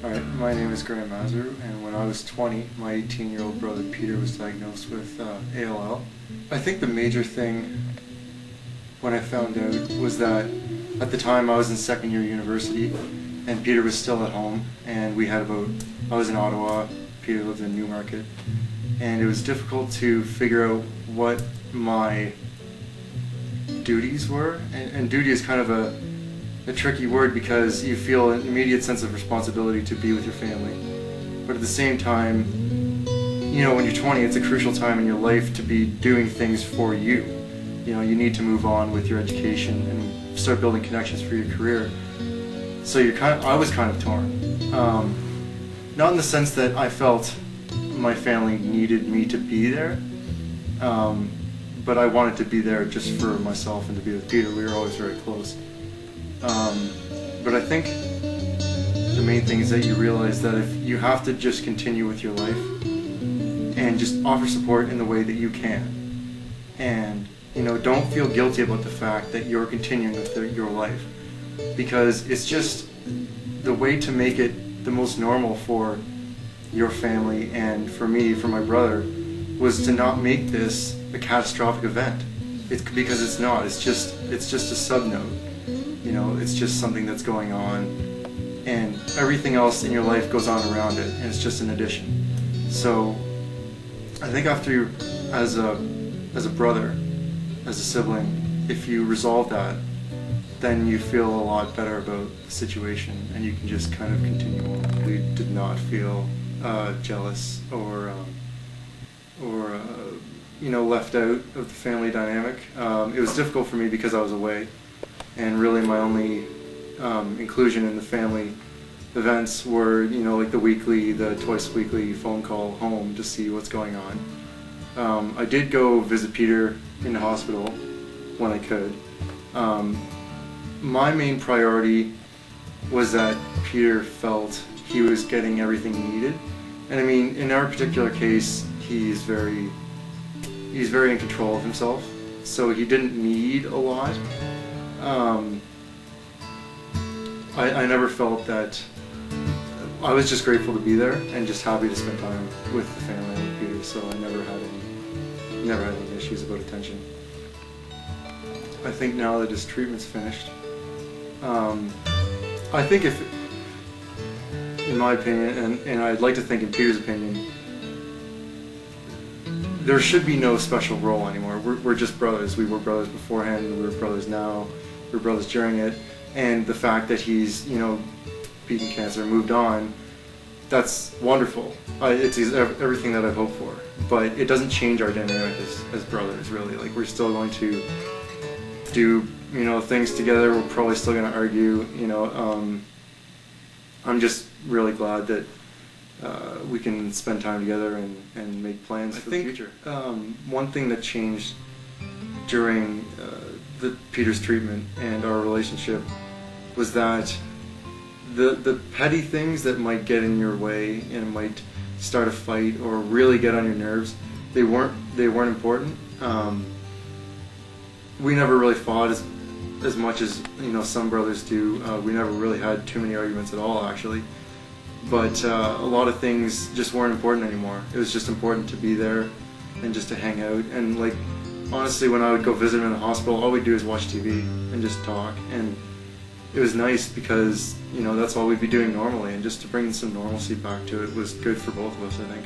Alright, my name is Graham Mazeru, and when I was 20, my 18-year-old brother Peter was diagnosed with ALL. I think the major thing when I found out was that at the time I was in second year university and Peter was still at home, and I was in Ottawa, Peter lived in Newmarket, and it was difficult to figure out what my duties were, and duty is kind of a tricky word because you feel an immediate sense of responsibility to be with your family. But at the same time, you know, when you're 20, it's a crucial time in your life to be doing things for you. You know, you need to move on with your education and start building connections for your career. So I was kind of torn. Not in the sense that I felt my family needed me to be there, but I wanted to be there just for myself and to be with Peter. We were always very close. But I think the main thing is that you realize that if you have to just continue with your life and just offer support in the way that you can, and you know, don't feel guilty about the fact that you're continuing with your life, because it's just the way to make it the most normal for your family and for me, for my brother, was to not make this a catastrophic event. Because it's not. It's just a sub-note. You know, it's just something that's going on, and everything else in your life goes on around it, and it's just an addition. So I think after as a brother, as a sibling, if you resolve that, then you feel a lot better about the situation, and you can just kind of continue on. We did not feel jealous or you know, left out of the family dynamic. It was difficult for me because I was away. And really my only inclusion in the family events were, you know, like the twice weekly phone call home to see what's going on. I did go visit Peter in the hospital when I could. My main priority was that Peter felt he was getting everything he needed. And I mean, in our particular case, he's very in control of himself, so he didn't need a lot. I never felt that. I was just grateful to be there and just happy to spend time with the family and with Peter, so I never had any issues about attention. I think now that his treatment's finished, I think if, in my opinion, and I'd like to think in Peter's opinion, there should be no special role anymore. We're just brothers. We were brothers beforehand, we were brothers now, we were brothers during it, and the fact that he's, you know, beaten cancer, moved on, that's wonderful. It's everything that I've hoped for, but it doesn't change our dynamic as brothers, really. Like, we're still going to do, you know, things together. We're probably still going to argue, you know. I'm just really glad that we can spend time together and make plans for the future. One thing that changed during Peter's treatment and our relationship was that the petty things that might get in your way and might start a fight or really get on your nerves, they weren't important. We never really fought as much as, you know, some brothers do. We never really had too many arguments at all, actually. But a lot of things just weren't important anymore. It was just important to be there and just to hang out. And like, honestly, when I would go visit him in the hospital, all we'd do is watch TV and just talk. And it was nice because, you know, that's all we'd be doing normally. And just to bring some normalcy back to it was good for both of us, I think.